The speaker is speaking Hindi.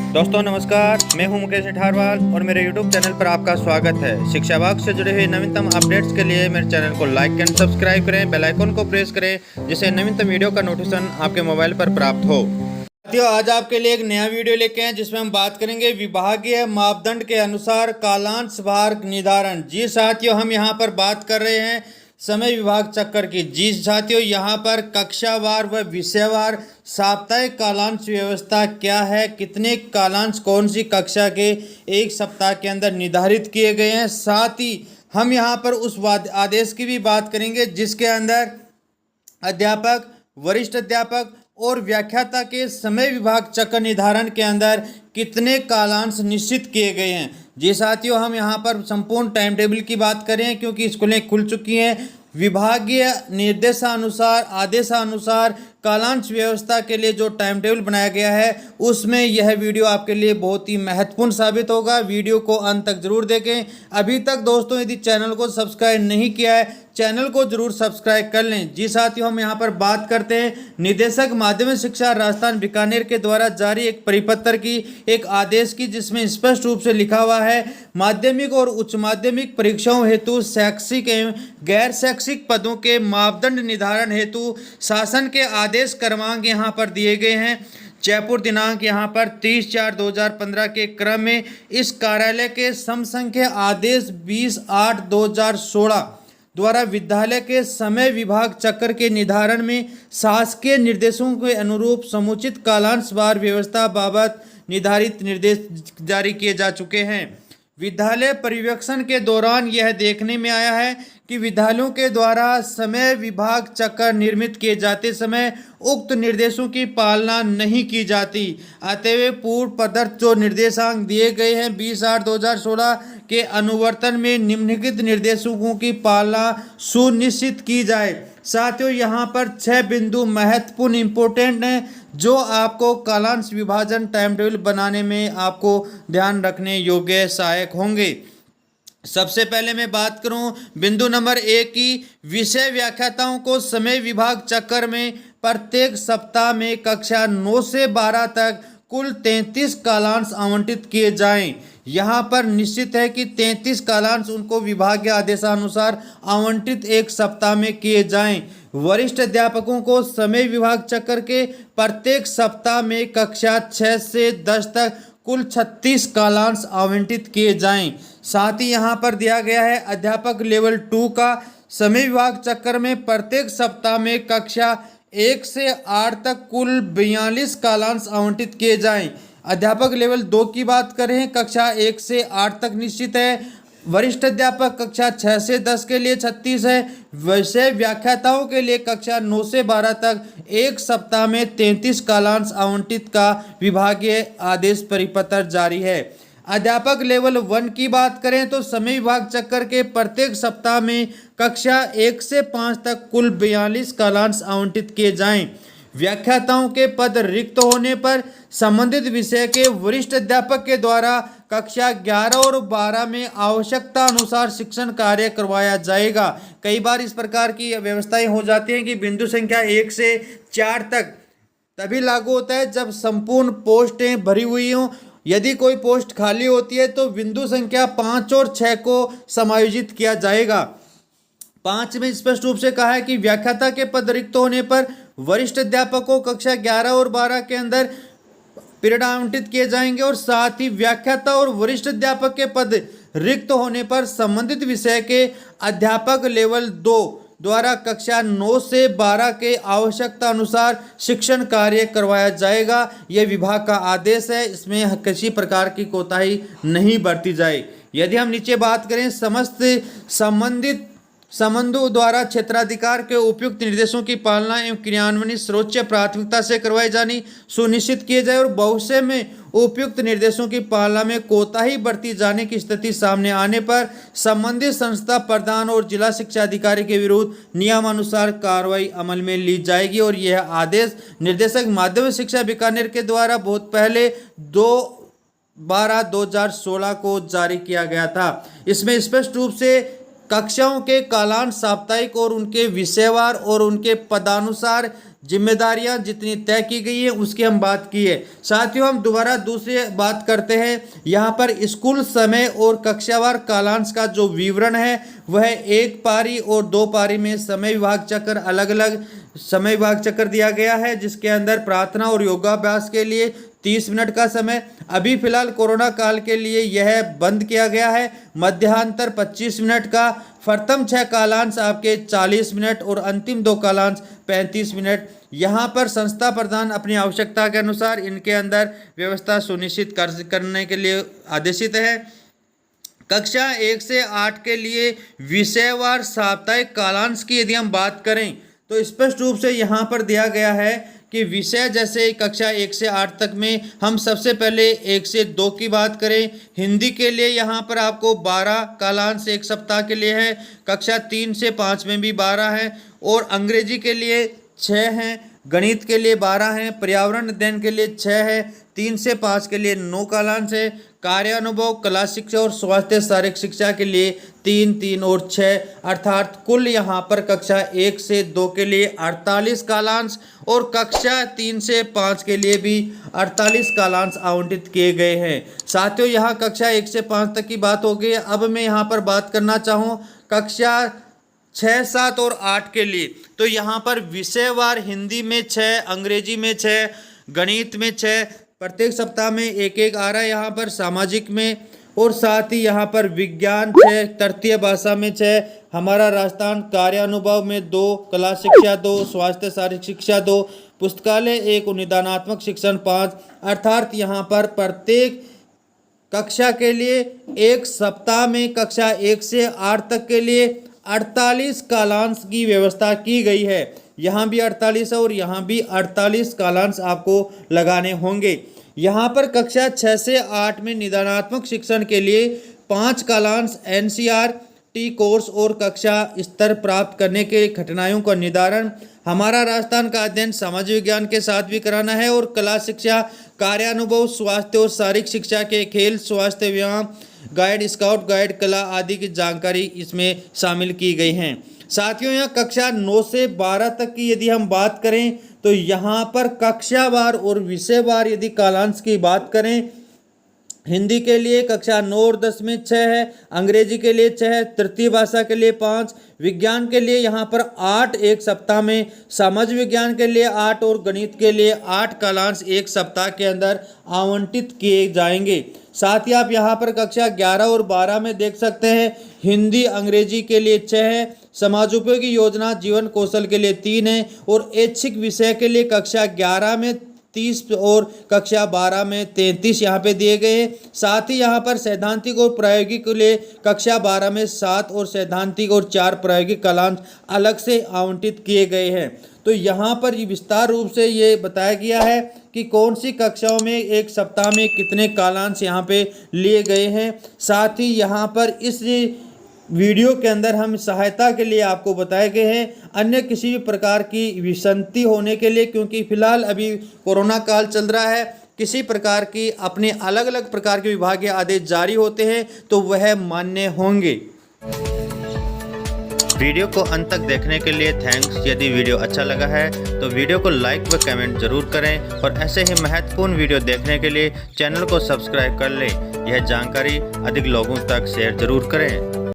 दोस्तों नमस्कार, मैं हूं मुकेश अठारवाल और मेरे YouTube चैनल पर आपका स्वागत है। शिक्षा विभाग से जुड़े हुए नवीनतम अपडेट्स के लिए मेरे चैनल को लाइक एंड सब्सक्राइब करें, बेल आइकन को प्रेस करें जिससे नवीनतम वीडियो का नोटिफिकेशन आपके मोबाइल पर प्राप्त हो। साथियों, आज आपके लिए एक नया वीडियो लेके आए जिसमें हम बात करेंगे विभागीय मापदंड के अनुसार कालांश भार निर्धारण। जी साथियों, हम यहाँ पर बात कर रहे हैं समय विभाग चक्कर की। जी साथियों, यहाँ पर कक्षावार व विषयवार साप्ताहिक कालांश व्यवस्था क्या है, कितने कालांश कौन सी कक्षा के एक सप्ताह के अंदर निर्धारित किए गए हैं। साथ ही हम यहाँ पर उस आदेश की भी बात करेंगे जिसके अंदर अध्यापक, वरिष्ठ अध्यापक और व्याख्याता के समय विभाग चक्र निर्धारण के अंदर कितने कालांश निश्चित किए गए हैं। जी साथियों, हम यहाँ पर संपूर्ण टाइम टेबल की बात करें क्योंकि स्कूलें खुल चुकी हैं। विभागीय निर्देशानुसार आदेशानुसार कालांश व्यवस्था के लिए जो टाइम टेबल बनाया गया है उसमें यह वीडियो आपके लिए बहुत ही महत्वपूर्ण साबित होगा। वीडियो को अंत तक जरूर देखें। अभी तक दोस्तों यदि चैनल को सब्सक्राइब नहीं किया है, चैनल को जरूर सब्सक्राइब कर लें। जी साथियों, हम यहाँ पर बात करते हैं निदेशक माध्यमिक शिक्षा राजस्थान बीकानेर के द्वारा जारी एक परिपत्र की, एक आदेश की, जिसमें स्पष्ट रूप से लिखा हुआ है माध्यमिक और उच्च माध्यमिक परीक्षाओं हेतु शैक्षिक एवं गैर शैक्षिक पदों के मापदंड निर्धारण हेतु शासन के आदेश क्रमांक यहाँ पर दिए गए हैं। जयपुर दिनांक यहाँ पर 30/4/2015 के क्रम में इस कार्यालय के समसंख्या आदेश 20/8/2016 द्वारा विद्यालय के समय विभाग चक्र के निर्धारण में शासकीय निर्देशों के अनुरूप समुचित कालांश भार व्यवस्था बाबत निर्धारित निर्देश जारी किए जा चुके हैं। विद्यालय पर्यवेक्षण के दौरान यह देखने में आया है कि विद्यालयों के द्वारा समय विभाग चक्र निर्मित किए जाते समय उक्त निर्देशों की पालना नहीं की जाती। अतएव पूर्व प्रदत्त जो निर्देशांक दिए गए हैं 20/8/2016 के अनुवर्तन में निम्नलिखित निर्देशों की पालना सुनिश्चित की जाए। साथियों, यहाँ पर 6 बिंदु महत्वपूर्ण इंपोर्टेंट हैं जो आपको कालांश विभाजन टाइम टेबल बनाने में आपको ध्यान रखने योग्य सहायक होंगे। सबसे पहले मैं बात करूं बिंदु नंबर 1 की, विषय व्याख्याताओं को समय विभाग चक्र में प्रत्येक सप्ताह में कक्षा 9 से 12 तक कुल 33 कालांश आवंटित किए जाएं। यहाँ पर निश्चित है कि 33 कालांश उनको विभागीय आदेशानुसार आवंटित एक सप्ताह में किए जाएं। वरिष्ठ अध्यापकों को समय विभाग चक्र के प्रत्येक सप्ताह में कक्षा 6 से 10 तक कुल 36 कालांश आवंटित किए जाएं। साथ ही यहाँ पर दिया गया है अध्यापक लेवल 2 का समय विभाग चक्र में प्रत्येक सप्ताह में कक्षा 1 से 8 तक कुल 42 कालांश आवंटित किए जाएं। अध्यापक लेवल 2 की बात करें, कक्षा 1 से 8 तक निश्चित है। वरिष्ठ अध्यापक कक्षा 6 से 10 के लिए 36 है। विषय व्याख्याताओं के लिए कक्षा 9 से 12 तक एक सप्ताह में 33 कालांश आवंटित का विभागीय आदेश परिपत्र जारी है। अध्यापक लेवल 1 की बात करें तो समय विभाग चक्र के प्रत्येक सप्ताह में कक्षा 1 से 5 तक कुल 42 कालांश आवंटित किए जाएं। व्याख्याताओं के पद रिक्त होने पर संबंधित विषय के वरिष्ठ अध्यापक के द्वारा कक्षा 11 और 12 में आवश्यकता अनुसार शिक्षण कार्य करवाया जाएगा। कई बार इस प्रकार की व्यवस्थाएं हो जाती हैं कि बिंदु संख्या 1 से 4 तक तभी लागू होता है जब संपूर्ण पोस्टें भरी हुई हों। यदि कोई पोस्ट खाली होती है तो बिंदु संख्या 5 और 6 को समायोजित किया जाएगा। 5 में स्पष्ट रूप से कहा है कि व्याख्याता के पद रिक्त होने पर वरिष्ठ अध्यापक को कक्षा 11 और 12 के अंदर पीरियड आवंटित किए जाएंगे और साथ ही व्याख्याता और वरिष्ठ अध्यापक के पद रिक्त होने पर संबंधित विषय के अध्यापक लेवल 2 द्वारा कक्षा 9 से 12 के आवश्यकता अनुसार शिक्षण कार्य करवाया जाएगा। यह विभाग का आदेश है, इसमें किसी प्रकार की कोताही नहीं बरती जाए। यदि हम नीचे बात करें, समस्त संबंधित संबंधों द्वारा क्षेत्राधिकार के उपयुक्त निर्देशों की पालना एवं क्रियान्वयन सर्वोच्च प्राथमिकता से करवाई जानी सुनिश्चित किए जाए और भविष्य में उपयुक्त निर्देशों की पालना में कोताही बरती जाने की स्थिति सामने आने पर संबंधित संस्था प्रधान और जिला शिक्षा अधिकारी के विरुद्ध नियमानुसार कार्रवाई अमल में ली जाएगी। और यह आदेश निर्देशक माध्यमिक शिक्षा बीकानेर के द्वारा बहुत पहले 2/12/2016 को जारी किया गया था। इसमें स्पष्ट रूप से कक्षाओं के कालांश साप्ताहिक और उनके विषयवार और उनके पदानुसार जिम्मेदारियां जितनी तय की गई है उसकी हम बात की है। साथियों, हम दोबारा दूसरी बात करते हैं। यहाँ पर स्कूल समय और कक्षावार कालांश का जो विवरण है वह एक पारी और दो पारी में समय विभाग चक्र अलग अलग समय विभाग चक्र दिया गया है, जिसके अंदर प्रार्थना और योगाभ्यास के लिए 30 मिनट का समय, अभी फिलहाल कोरोना काल के लिए यह बंद किया गया है। मध्यांतर 25 मिनट का, प्रथम 6 कालांश आपके 40 मिनट और अंतिम 2 कालांश 35 मिनट। यहाँ पर संस्था प्रधान अपनी आवश्यकता के अनुसार इनके अंदर व्यवस्था सुनिश्चित करने के लिए आदेशित है। कक्षा 1 से 8 के लिए विषयवार साप्ताहिक कालांश की यदि हम बात करें तो स्पष्ट रूप से यहाँ पर दिया गया है कि विषय जैसे कक्षा 1 से 8 तक में हम सबसे पहले 1 से 2 की बात करें। हिंदी के लिए यहाँ पर आपको 12 कालांश एक सप्ताह के लिए है, कक्षा 3 से 5 में भी 12 है और अंग्रेजी के लिए 6 हैं, गणित के लिए 12 हैं, पर्यावरण अध्ययन के लिए 6 है, 3 से 5 के लिए 9 कालांश है, कार्यानुभव, कला शिक्षा और स्वास्थ्य शारीरिक शिक्षा के लिए 3, 3 और 6, अर्थात कुल यहाँ पर कक्षा 1 से 2 के लिए 48 कालांश और कक्षा 3 से 5 के लिए भी 48 कालांश आवंटित किए गए हैं। साथियों, यहाँ कक्षा 1 से 5 तक की बात हो गई। अब मैं यहाँ पर बात करना चाहूँ कक्षा 6, 7 और 8 के लिए, तो यहाँ पर विषयवार हिंदी में 6, अंग्रेजी में 6, गणित में 6, प्रत्येक सप्ताह में एक एक आ रहा है यहाँ पर, सामाजिक में, और साथ ही यहाँ पर विज्ञान 6, तृतीय भाषा में 6, हमारा राजस्थान कार्यानुभव में 2, कला शिक्षा 2, स्वास्थ्य शारीरिक शिक्षा 2, पुस्तकालय 1 और निदानात्मक शिक्षण 5, अर्थात यहाँ पर प्रत्येक कक्षा के लिए एक सप्ताह में कक्षा 1 से 8 तक के लिए 48 कालांश की व्यवस्था की गई है। यहाँ भी 48 है और यहाँ भी 48 कालांश आपको लगाने होंगे। यहाँ पर कक्षा 6 से 8 में निदानात्मक शिक्षण के लिए 5 कालांश NCERT कोर्स और कक्षा स्तर प्राप्त करने के कठिनाइयों का निदान हमारा राजस्थान का अध्ययन सामाजिक विज्ञान के साथ भी कराना है और कला शिक्षा, कार्यानुभव, स्वास्थ्य और शारीरिक शिक्षा के खेल, स्वास्थ्य, व्यायाम, गाइड, स्काउट गाइड, कला आदि की जानकारी इसमें शामिल की गई हैं। साथियों, यहाँ कक्षा 9 से 12 तक की यदि हम बात करें तो यहाँ पर कक्षावार और विषयवार यदि कालांश की बात करें, हिंदी के लिए कक्षा 9 और 10 में 6 है, अंग्रेजी के लिए 6 है, तृतीय भाषा के लिए 5, विज्ञान के लिए यहाँ पर 8 एक सप्ताह में, समाज विज्ञान के लिए 8 और गणित के लिए 8 कालांश एक सप्ताह के अंदर आवंटित किए जाएंगे। साथ ही आप यहाँ पर कक्षा 11 और 12 में देख सकते हैं, हिंदी अंग्रेजी के लिए 6 है, समाजोपयोगी योजना जीवन कौशल के लिए 3 है और ऐच्छिक विषय के लिए कक्षा 11 में 30 और कक्षा 12 में 33 यहाँ पे दिए गए हैं। साथ ही यहाँ पर सैद्धांतिक और प्रायोगिक के लिए कक्षा 12 में 7 और सैद्धांतिक और 4 प्रायोगिक कालांश अलग से आवंटित किए गए हैं। तो यहाँ पर विस्तार रूप से ये बताया गया है कि कौन सी कक्षाओं में एक सप्ताह में कितने कालांश यहाँ पे लिए गए हैं। साथ ही यहाँ पर इस वीडियो के अंदर हम सहायता के लिए आपको बताए गए हैं अन्य किसी भी प्रकार की विसंगति होने के लिए, क्योंकि फिलहाल अभी कोरोना काल चल रहा है, किसी प्रकार की अपने अलग अलग प्रकार के विभागीय आदेश जारी होते हैं तो वह मान्य होंगे। वीडियो को अंत तक देखने के लिए थैंक्स। यदि वीडियो अच्छा लगा है तो वीडियो को लाइक व कमेंट जरूर करें और ऐसे ही महत्वपूर्ण वीडियो देखने के लिए चैनल को सब्सक्राइब कर लें। यह जानकारी अधिक लोगों तक शेयर जरूर करें।